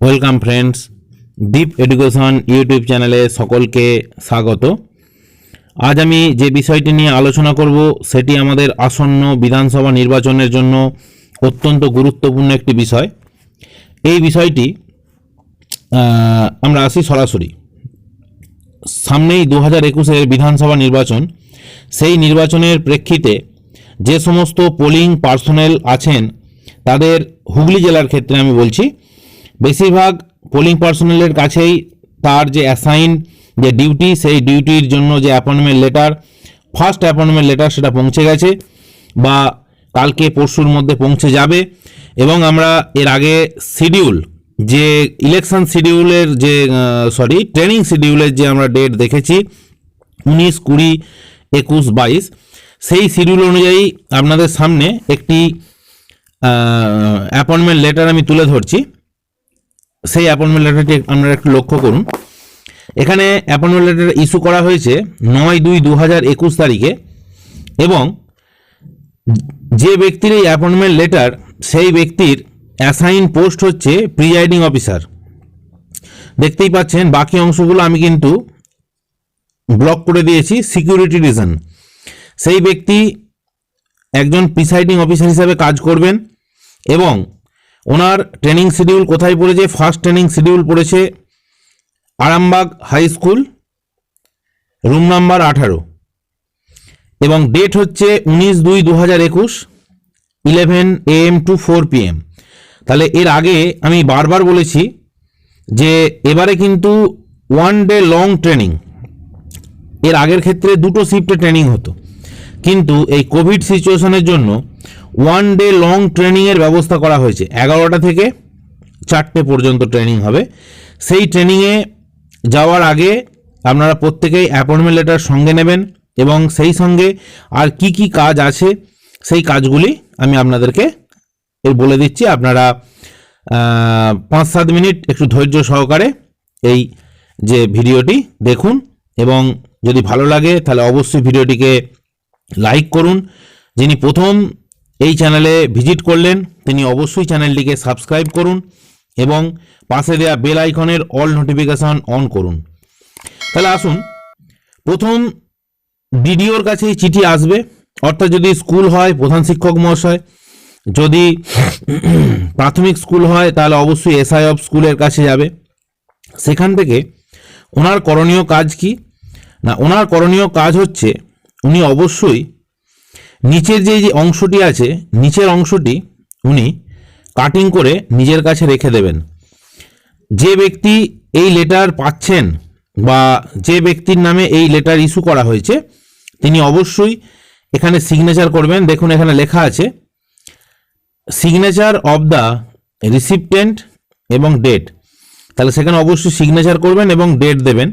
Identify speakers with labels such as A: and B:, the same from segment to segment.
A: Welcome friends, দীপ education YouTube চ্যানেলে সকলকে স্বাগত। আজ আমি যে বিষয়টি নিয়ে আলোচনা করব সেটি আমাদের আসন্ন বিধানসভা নির্বাচনের জন্য অত্যন্ত গুরুত্বপূর্ণ একটি বিষয়। এই বিষয়টি আমরা আসি সরাসরি। সামনেই 2021-এর বিধানসভা নির্বাচন। সেই নির্বাচনের প্রেক্ষিতে যে সমস্ত পোলিং পার্সোনেল আছেন তাদের হুগলি জেলার ক্ষেত্রে আমি বলছি, বেশিরভাগ পোলিং পার্সোনেলের কাছেই তার যে অ্যাসাইন যে ডিউটি, সেই ডিউটির জন্য যে appointment letter, first appointment letter সেটা পৌঁছে গেছে বা কালকে পরশুর মধ্যে পৌঁছে যাবে। এবং আমরা এর আগে শিডিউল, যে ইলেকশন শিডিউলের যে ট্রেনিং শিডিউলের যে আমরা ডেট দেখেছি 19, 20, 21, 22, সেই শিডিউল অনুযায়ী আপনাদের সামনে একটি অ্যাপয়েন্টমেন্ট লেটার আমি তুলে ধরছি। সেই অ্যাপয়েন্টমেন্ট লেটারটি আপনারা একটু লক্ষ্য করুন। এখানে অ্যাপয়েন্টমেন্ট লেটার ইস্যু করা হয়েছে 9/2/2021 তারিখে, এবং যে ব্যক্তির এই অ্যাপয়েন্টমেন্ট লেটার, সেই ব্যক্তির অ্যাসাইন পোস্ট হচ্ছে প্রিজাইডিং অফিসার। দেখতেই পাচ্ছেন বাকি অংশগুলো আমি কিন্তু ব্লক করে দিয়েছি সিকিউরিটি রিজন। সেই ব্যক্তি একজন প্রিসাইডিং অফিসার হিসাবে কাজ করবেন এবং ওনার ট্রেনিং শিডিউল কোথায় পড়েছে? ফার্স্ট ট্রেনিং শিডিউল পড়েছে Arambagh high school, room number 18, এবং ডেট হচ্ছে 19/2/2021, 11 AM to 4 PM। তাহলে এর আগে আমি বারবার বলেছি যে এবারে কিন্তু 1 ডে লং ট্রেনিং। এর আগের ক্ষেত্রে 2টো শিফটে ট্রেনিং হতো, কিন্তু এই কোভিড সিচুয়েশনের জন্য 1 ডে লং ট্রেনিংয়ের ব্যবস্থা করা হয়েছে। 11টা থেকে 4টে পর্যন্ত ট্রেনিং হবে। সেই ট্রেনিংয়ে যাওয়ার আগে আপনারা প্রত্যেকেই অ্যাপয়েন্টমেন্ট লেটার সঙ্গে নেবেন, এবং সেই সঙ্গে আর কি কি কাজ আছে সেই কাজগুলি আমি আপনাদেরকে বলে দিচ্ছি। আপনারা 5-7 মিনিট একটু ধৈর্য সহকারে এই যে ভিডিওটি দেখুন, এবং যদি ভালো লাগে তাহলে অবশ্যই ভিডিওটিকে লাইক করুন। যিনি প্রথম এই চ্যানেলে ভিজিট করলেন তিনি অবশ্যই চ্যানেলটিকে সাবস্ক্রাইব করুন এবং পাশে দেওয়া বেল আইকনের অল নোটিফিকেশন অন করুন। তাহলে আসুন, প্রথম ডিডিওর কাছে এই চিঠি আসবে, অর্থাৎ যদি স্কুল হয় প্রধান শিক্ষক মহাশয়, যদি প্রাথমিক স্কুল হয় তাহলে অবশ্যই এসআই অফ স্কুলের কাছে যাবে। সেখান থেকে ওনার করণীয় কাজ কি না, ওনার করণীয় কাজ হচ্ছে উনি অবশ্যই নিচের যে অংশটি আছে, নিচের অংশটি উনি কাটিং করে নিজের কাছে রেখে দেবেন। যে ব্যক্তি এই লেটার পাচ্ছেন বা যে ব্যক্তির নামে এই লেটার ইস্যু করা হয়েছে তিনি অবশ্যই এখানে সিগনেচার করবেন। দেখুন এখানে লেখা আছে সিগনেচার অফ দ্য রিসিপ্টেন্ট এবং ডেট। তাহলে সেখানে অবশ্যই সিগনেচার করবেন এবং ডেট দেবেন।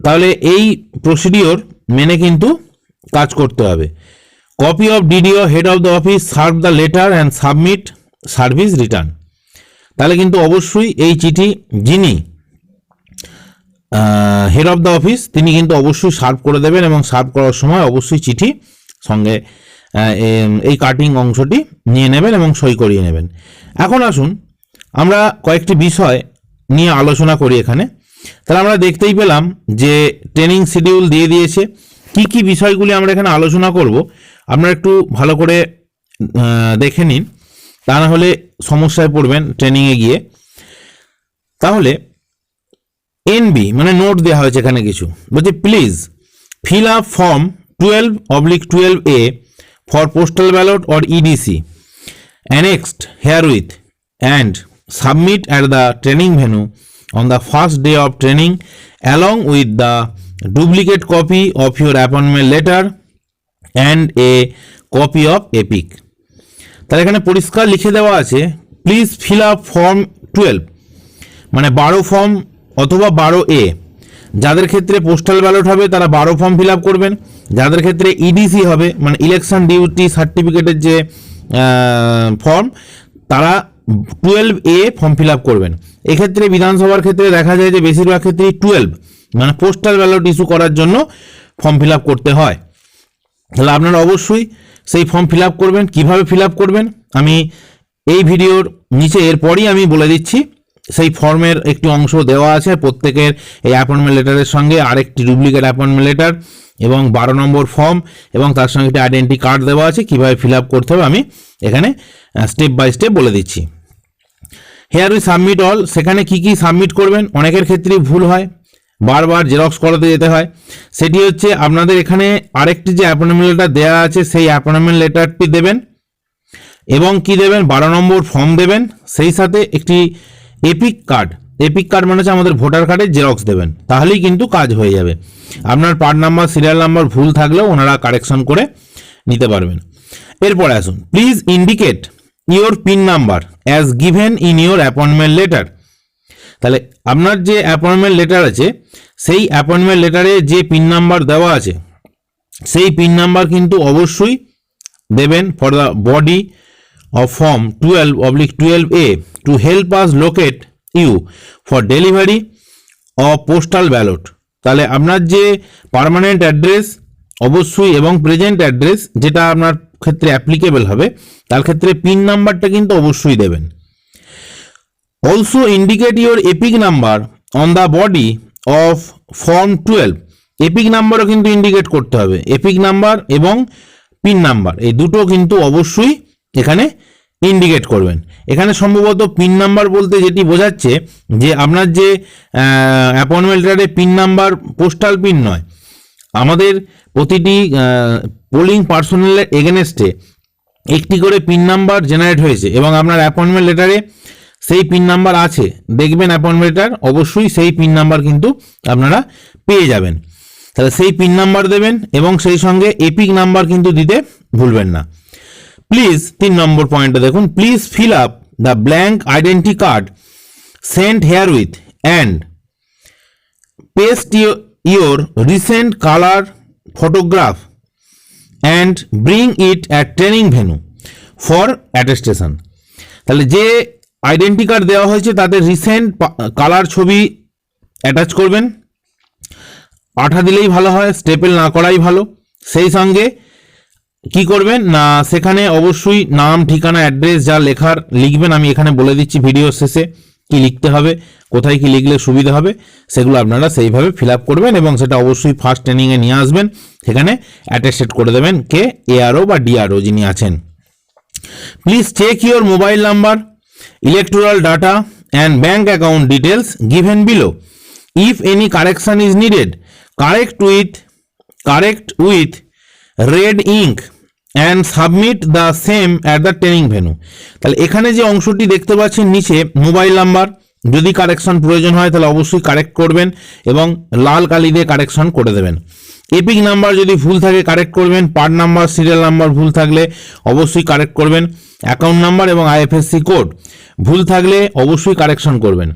A: তাহলে এই প্রসিডিওর মেনে কিন্তু কাজ করতে হবে। Copy of DDO head of the office serve the letter and submit service return. তাহলে কিন্তু অবশ্যই এই চিঠি যিনি হেড অফ দ্য অফিস তিনি কিন্তু অবশ্যই সার্ভ করে দেবেন, এবং সার্ভ করার সময় অবশ্যই চিঠি সঙ্গে এই কাটিং অংশটি নিয়ে নেবেন এবং সই করিয়ে নেবেন। এখন আসুন আমরা কয়েকটি বিষয় নিয়ে আলোচনা করি এখানে। তাহলে আমরা দেখতেই পেলাম যে ট্রেনিং শিডিউল দিয়ে দিয়েছে। কি কি বিষয়গুলি আমরা এখানে আলোচনা করব আপনারা একটু ভালো করে দেখে নিন, তা না হলে সমস্যায় পড়বেন ট্রেনিংয়ে গিয়ে। তাহলে এনবি মানে নোট দেওয়া হয়েছে এখানে কিছু, বলছে please fill up form 12/12A for postal ballot or EDC annexed herewith and submit at the training venue on the first day of training along with the duplicate copy of your appointment letter and a copy of epic। তাহলে এখানে পরিষ্কার লিখে দেওয়া আছে please fill up form 12 মানে 12 form অথবা 12A। যাদের ক্ষেত্রে পোস্টাল ব্যালট হবে তারা 12 ফর্ম ফিল আপ করবেন, যাদের ক্ষেত্রে ইডিসি হবে মানে ইলেকশন ডিউটি সার্টিফিকেটের যে ফর্ম তারা 12A ফর্ম ফিল আপ করবেন। এক্ষেত্রে বিধানসভার ক্ষেত্রে দেখা যায় যে বেশিরভাগ ক্ষেত্রেই 12 মানে পোস্টাল ব্যালট ইস্যু করার জন্য ফর্ম ফিল আপ করতে হয়। তাহলে আপনারা অবশ্যই সেই ফর্ম ফিল আপ করবেন। কীভাবে ফিল আপ করবেন আমি এই ভিডিওর নিচে এরপরই আমি বলে দিচ্ছি, সেই ফর্মের একটি অংশ দেওয়া আছে প্রত্যেকের এই অ্যাপয়েন্টমেন্ট লেটারের সঙ্গে আরেকটি ডুপ্লিকেট অ্যাপয়েন্টমেন্ট লেটার এবং 12 নম্বর ফর্ম এবং তার সঙ্গে একটি আইডেন্টি কার্ড দেওয়া আছে, কীভাবে ফিল আপ করতে হবে আমি এখানে স্টেপ বাই স্টেপ বলে দিচ্ছি। হেয়ার উই সাবমিট অল, সেখানে কি কি সাবমিট করবেন, অনেকের ক্ষেত্রেই ভুল হয়, বারবার জেরক্স করাতে যেতে হয়। সেটি হচ্ছে আপনাদের এখানে আরেকটি যে অ্যাপয়েন্টমেন্ট লেটার দেওয়া আছে সেই অ্যাপয়েন্টমেন্ট লেটারটি দেবেন এবং কি দেবেন 12 নম্বর ফর্ম দেবেন, সেই সাথে একটি এপিক কার্ড মানে হচ্ছে আমাদের ভোটার কার্ডের জেরক্স দেবেন, তাহলেই কিন্তু কাজ হয়ে যাবে। আপনার পার্ট নাম্বার সিরিয়াল নাম্বার ভুল থাকলেও ওনারা কারেকশন করে নিতে পারবেন। এরপরে আসুন, please indicate your pin number as given in your appointment letter. তাহলে আপনার যে অ্যাপয়েন্টমেন্ট লেটার আছে সেই অ্যাপয়েন্টমেন্ট লেটারে যে পিন নাম্বার দেওয়া আছে সেই পিন নাম্বার কিন্তু অবশ্যই দেবেন for the body of form 12/12A to help us locate you for delivery of postal ballot। তাহলে আপনার যে পার্মানেন্ট অ্যাড্রেস অবশ্যই এবং প্রেজেন্ট অ্যাড্রেস যেটা আপনার ক্ষেত্রে অ্যাপ্লিকেবল হবে তার ক্ষেত্রে পিন নাম্বারটা কিন্তু অবশ্যই দেবেন। Also indicate your epic number on the body of form 12। Epic নাম্বারও কিন্তু ইন্ডিকেট করতে হবে, এপিক নাম্বার এবং পিন নাম্বার এই দুটো কিন্তু অবশ্যই এখানে ইন্ডিকেট করবেন। এখানে সম্ভবত পিন নাম্বার বলতে যেটি বোঝাচ্ছে যে আপনার যে অ্যাপয়েন্টমেন্ট লেটারে পিন নাম্বার পোস্টাল পিন নয়, আমাদের প্রতিটি পোলিং পার্সোনালের এগেনস্টে একটি করে পিন নাম্বার জেনারেট হয়েছে এবং আপনার অ্যাপয়েন্টমেন্ট লেটারে সেই পিন নাম্বার আছে, দেখবেন অ্যাপয়েন্টমেন্ট লেটার অবশ্যই সেই পিন নাম্বার কিন্তু আপনারা পেয়ে যাবেন। তাহলে সেই পিন নাম্বার দেবেন এবং সেই সঙ্গে এপিক নাম্বার কিন্তু দিতে ভুলবেন না। প্লিজ 3 নম্বর পয়েন্টে দেখুন, please fill up the blank identity card sent here with and paste your recent colour photograph and bring it at training venue for attestation. তাহলে যে আইডেন্টি কার্ড দেওয়া হয়েছে তাতে রিসেন্ট কালার ছবি অ্যাটাচ করবেন, আঠা দিলেই ভালো হয়, স্টেপেল না করাই ভালো। সেই সঙ্গে কি করবেন না সেখানে অবশ্যই নাম ঠিকানা অ্যাড্রেস যা লেখার লিখবেন, আমি এখানে বলে দিচ্ছি ভিডিও শেষে কি লিখতে হবে, কোথায় কি লিখলে সুবিধা হবে, সেগুলো আপনারা সেইভাবে ফিল আপ করবেন এবং সেটা অবশ্যই ফার্স্ট ট্রেনিংয়ে নিয়ে আসবেন, সেখানে অ্যাটেস্টেড করে দেবেন কে এআরও বা ডিআরও যিনি আছেন। Please check your mobile number, electoral data and bank account details given below. If any correction is needed correct with red ink and submit the same at the training venue. তাহলে এখানে যে অংশটি দেখতে পাচ্ছেন নিচে mobile number, যদি correction প্রয়োজন হয় তাহলে অবশ্যই কারেক্ট করবেন এবং লাল কালি দিয়ে কারেকশন করে দেবেন। এপিক নাম্বার যদি ভুল থাকে কারেক্ট করবেন, পার্ট নাম্বার সিরিয়াল নাম্বার ভুল থাকলে অবশ্যই কারেক্ট করবেন, অ্যাকাউন্ট নাম্বার এবং আইএফএসসি কোড ভুল থাকলে অবশ্যই কারেকশন করবেন।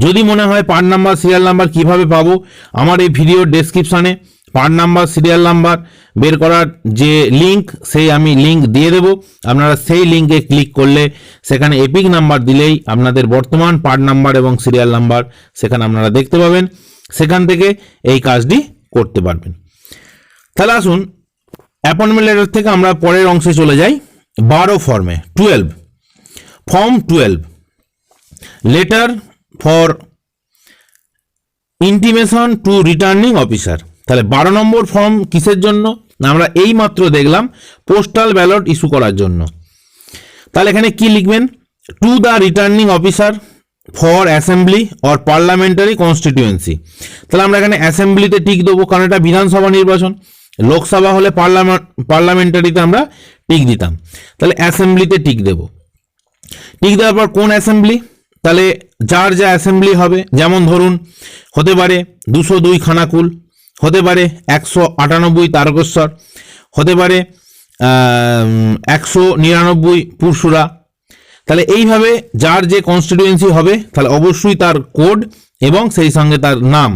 A: যদি মনে হয় পার্ট নাম্বার সিরিয়াল নাম্বার কিভাবে পাবো, আমার এই ভিডিওর ডেসক্রিপশানে পার্ট নাম্বার সিরিয়াল নাম্বার বের করার যে লিঙ্ক সেই আমি লিঙ্ক দিয়ে দেব, আপনারা সেই লিঙ্কে ক্লিক করলে সেখানে এপিক নাম্বার দিলেই আপনাদের বর্তমান পার্ট নাম্বার এবং সিরিয়াল নাম্বার সেখানে আপনারা দেখতে পাবেন, সেখান থেকে এই কাজটি করতে পারবেন। তাহলে আসুন অ্যাপয়েন্টমেন্ট লেটার থেকে আমরা পরের অংশে চলে যাই। 12 ফর্মে form 12 letter for intimation to returning officer. তাহলে 12 নম্বর ফর্ম কিসের জন্য, আমরা এই মাত্র দেখলাম পোস্টাল ব্যালট ইস্যু করার জন্য। তাহলে এখানে কি লিখবেন, to the returning officer for assembly or parliamentary constituency. তাহলে আমরা এখানে অ্যাসেম্বলিতে টিক দেবো কারণ এটা বিধানসভা নির্বাচন, লোকসভা হলে পার্লামেন্টারিতে আমরা টিক দিতাম, তাহলে অ্যাসেম্বলিতে টিক দেব। টিক দেওয়ার পর কোন অ্যাসেম্বলি, তাহলে যার যা অ্যাসেম্বলি হবে, যেমন ধরুন হতে পারে 202 খানাকুল, হতে পারে 198 তারকেশ্বর, হতে পারে 199 পুরসুরা। তাহলে এইভাবে যার যে কনস্টিটিউয়েন্সি হবে তাহলে অবশ্যই তার কোড এবং সেই সঙ্গে তার নাম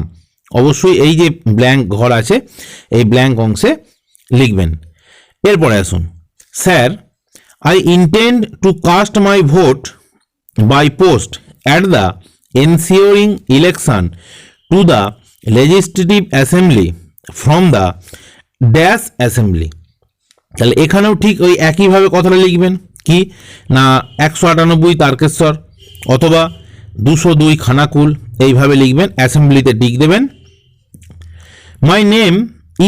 A: অবশ্যই এই যে ব্ল্যাঙ্ক ঘর আছে এই ব্ল্যাঙ্ক অংশে লিখবেন। এরপরে আসুন, sir I intend to cast my vote by post at the ensuing election to the legislative assembly from the dash assembly. তাহলে এখানেও ঠিক ওই একইভাবে কথাটা লিখবেন, কি না 198 তারকেশ্বর অথবা 202 খানাকুল, এইভাবে লিখবেন, অ্যাসেম্বলিতে টিক দেবেন। My name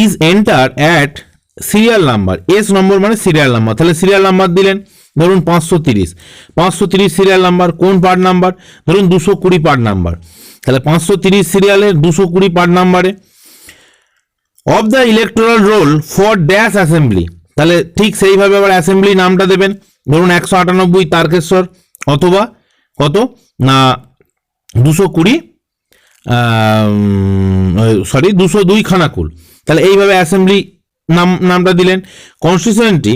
A: is enter at serial number, S number মানে সিরিয়াল নাম্বার, তাহলে সিরিয়াল নাম্বার দিলেন, ধরুন 530 সিরিয়াল নাম্বার, কোন পার্ট নাম্বার, ধরুন 220 পার্ট নাম্বার, তাহলে 530 সিরিয়ালের 220 পার্ট নাম্বারে of the electoral role for dash assembly, তাহলে ঠিক সেইভাবে আবার অ্যাসেম্বলি নামটা দেবেন, ধরুন 198 তারকেশ্বর অথবা কত না 202 খানাকুল, তাহলে এইভাবে অ্যাসেম্বলি নামটা দিলেন। Constituency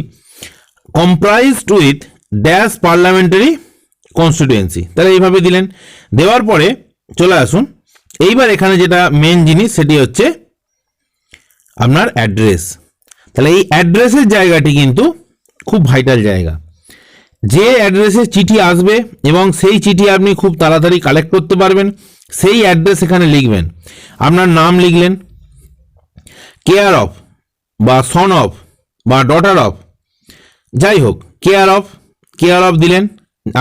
A: comprised with dash parliamentary constituency, তাহলে এইভাবে দিলেন। দেওয়ার পরে চলে আসুন, এইবার এখানে যেটা মেন জিনিস সেটি হচ্ছে আপনার অ্যাড্রেস। তাহলে এই অ্যাড্রেসের জায়গাটি কিন্তু খুব ভাইটাল জায়গা। যে অ্যাড্রেসে চিঠি আসবে এবং সেই চিঠি আপনি খুব তাড়াতাড়ি কালেক্ট করতে পারবেন, সেই অ্যাড্রেস এখানে লিখবেন। আপনার নাম লিখলেন, কেয়ার অফ বা সন অফ বা ডটার অফ, যাই হোক কেয়ার অফ দিলেন।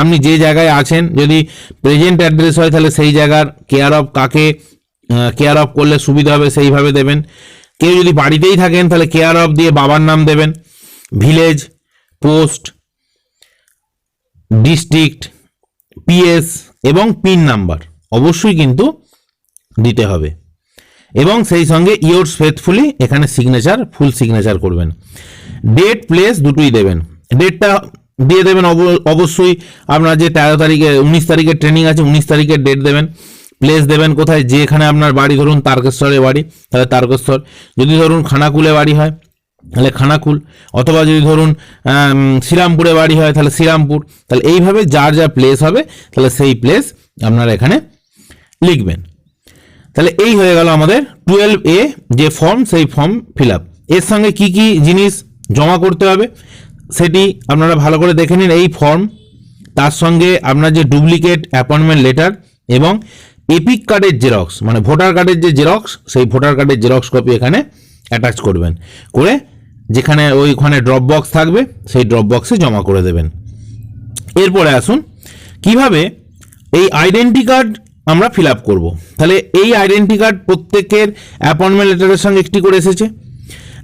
A: আপনি যে জায়গায় আছেন, যদি প্রেজেন্ট অ্যাড্রেস হয় তাহলে সেই জায়গার কেয়ার অফ কাকে কেয়ার অফ করলে সুবিধা হবে সেইভাবে দেবেন। কেউ যদি বাড়িতেই থাকেন তাহলে কেয়ার অফ দিয়ে বাবার নাম দেবেন, ভিলেজ, পোস্ট, ডিস্ট্রিক্ট, পিএস এবং পিন নাম্বার অবশ্যই কিন্তু দিতে হবে, এবং সেই সঙ্গে ইয়োর্স ফেথফুলি এখানে সিগনেচার, ফুল সিগনেচার করবেন। ডেট প্লেস দুটোই দেবেন, ডেটটা দিয়ে দেবেন অবশ্যই আপনার যে 13 তারিখে 19 তারিখের ট্রেনিং আছে 19 তারিখের ডেট দেবেন। প্লেস দেবেন কোথায়, যেখানে আপনার বাড়ি, ধরুন তারকেশ্বরে বাড়ি তাহলে তারকেশ্বর, যদি ধরুন খানাকুলে বাড়ি হয় তাহলে খানাকুল, অথবা যদি ধরুন শ্রীরামপুরে বাড়ি হয় তাহলে শ্রীরামপুর, তাহলে এইভাবে যার যা প্লেস হবে তাহলে সেই প্লেস আপনারা এখানে লিখবেন। তাহলে এই হয়ে গেল আমাদের 12A যে ফর্ম, সেই ফর্ম ফিল আপ। এর সঙ্গে কি কি জিনিস জমা করতে হবে সেটি আপনারা ভালো করে দেখে নিন। এই ফর্ম, তার সঙ্গে আপনার যে ডুপ্লিকেট অ্যাপয়েন্টমেন্ট লেটার এবং এপিক কার্ডের জেরক্স, মানে ভোটার কার্ডের যে জেরক্স, সেই ভোটার কার্ডের জেরক্স কপি এখানে অ্যাটাচ করবেন, করে যেখানে ওইখানে ড্রপ বক্স থাকবে সেই ড্রপ বক্সে জমা করে দেবেন। এরপরে আসুন কিভাবে এই আইডেন্টি কার্ড আমরা ফিল আপ করবো। তাহলে এই আইডেন্টি কার্ড প্রত্যেকের অ্যাপয়েন্টমেন্ট লেটারের সঙ্গে একটি করে এসেছে।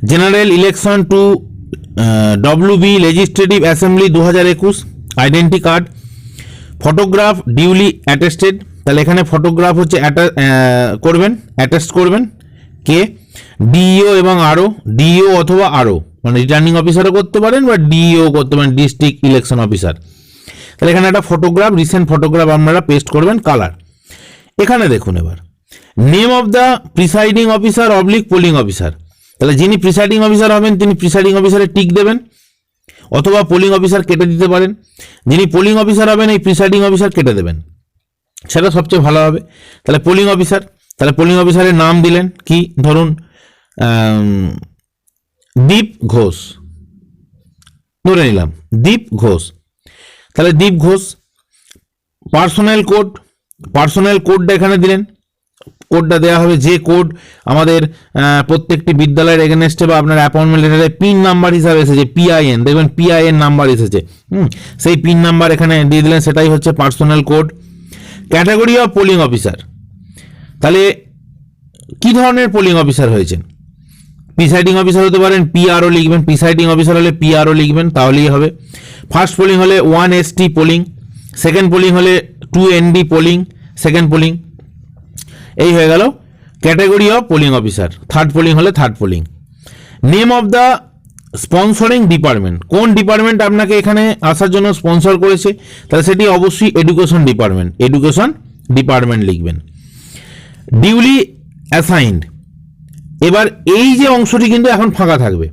A: General election to WB legislative assembly 2021 identity card, photograph duly attested, তাহলে এখানে ফটোগ্রাফ হচ্ছে করবেন, অ্যাটেস্ট করবেন কে, ডিইও এবং আরও, ডিইও অথবা আরও, মানে রিটার্নিং অফিসারও করতে পারেন বা ডিইও করতে পারেন, ডিস্ট্রিক্ট ইলেকশন অফিসার। তাহলে এখানে একটা ফটোগ্রাফ, রিসেন্ট ফটোগ্রাফ আপনারা পেস্ট করবেন, কালার। এখানে দেখুন এবার name of the presiding officer oblique polling officer, তাহলে যিনি প্রিসাইডিং অফিসার হবেন তিনি প্রিসাইডিং অফিসারে টিক দেবেন, অথবা পোলিং অফিসার কেটে দিতে পারেন। যিনি পোলিং অফিসার হবেন এই প্রিসাইডিং অফিসার কেটে দেবেন, সেটা সবচেয়ে ভালো হবে। তাহলে পোলিং অফিসার, তাহলে পোলিং অফিসারের নাম দিলেন কি, ধরুন দীপ ঘোষ, ধরে নিলাম দীপ ঘোষ, তাহলে দীপ ঘোষ। পার্সোনাল কোডটা এখানে দিলেন, কোডটা দেওয়া হবে যে কোড আমাদের প্রত্যেকটি বিদ্যালয়ের এগেনস্টে বা আপনার অ্যাপয়েন্টমেন্ট লেটারে পিন নাম্বার হিসাবে এসেছে, পিআইএন, দেখবেন পিআইএন নাম্বার এসেছে, সেই পিন নাম্বার এখানে দিয়ে দিলেন, সেটাই হচ্ছে personal code. Category of polling officer, তাহলে কি ধরনের পোলিং অফিসার হয়েছেন, প্রিসাইডিং অফিসার হতে পারেন, পিআরও লিখবেন, প্রিসাইডিং অফিসার হলে পিআরও লিখবেন, তাহলেই হবে। ফার্স্ট পোলিং হলে 1ST পোলিং, সেকেন্ড পোলিং হলে 2ND পোলিং, সেকেন্ড পোলিং, এই হয়ে গেল category of polling officer. Third polling হলে third polling. Name of the sponsoring department, কোন ডিপার্টমেন্ট আপনাকে এখানে আসার জন্য স্পন্সর করেছে, তাহলে সেটি অবশ্যই এডুকেশন ডিপার্টমেন্ট লিখবেন। ডিউলি অ্যাসাইন্ড, এবার এই যে অংশটি কিন্তু এখন ফাঁকা থাকবে,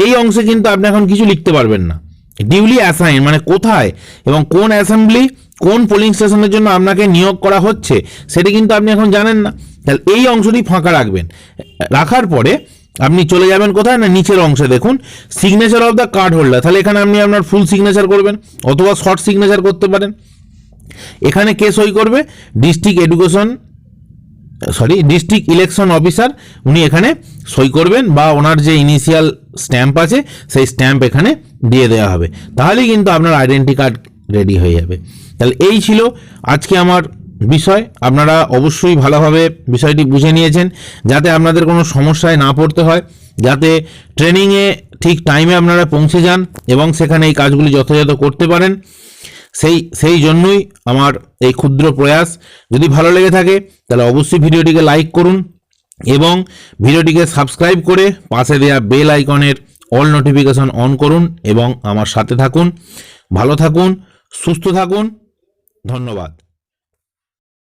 A: এই অংশে কিন্তু আপনি এখন কিছু লিখতে পারবেন না। ডিউলি অ্যাসাইন মানে কোথায় এবং কোন অ্যাসেম্বলি কোন পোলিং স্টেশনের জন্য আপনাকে নিয়োগ করা হচ্ছে সেটা কিন্তু আপনি এখন জানেন না, তাহলে এই অংশটি ফাঁকা রাখবেন। রাখার পরে আপনি চলে যাবেন কোথায় না, নিচের অংশে দেখুন signature of the card holder, তাহলে এখানে আপনি আপনার ফুল সিগনেচার করবেন অথবা শর্ট সিগনেচার করতে পারেন। এখানে কে সই করবে, ডিস্ট্রিক্ট ইলেকশন অফিসার, উনি এখানে সই করবেন বা ওনার যে ইনিশিয়াল স্ট্যাম্প আছে সেই স্ট্যাম্প এখানে দিয়ে দেওয়া হবে, তাহলেই কিন্তু আপনার আইডেন্টি কার্ড রেডি হয়ে যাবে। তাহলে এই ছিল আজকে আমার বিষয়। আপনারা অবশ্যই ভালোভাবে বিষয়টি বুঝে নিয়েছেন, যাতে আপনাদের কোনো সমস্যায় না পড়তে হয়, যাতে ট্রেনিংয়ে ঠিক টাইমে আপনারা পৌঁছে যান এবং সেখানে এই কাজগুলি যথাযথ করতে পারেন। সেই জন্যই আমার এই ক্ষুদ্র প্রয়াস। যদি ভালো লেগে থাকে তাহলে অবশ্যই ভিডিওটিকে লাইক করুন এবং ভিডিওটিকে সাবস্ক্রাইব করে পাশে দেওয়া বেল আইকনের অল নোটিফিকেশন অন করুন এবং আমার সাথে থাকুন। ভালো থাকুন, সুস্থ থাকুন, ধন্যবাদ।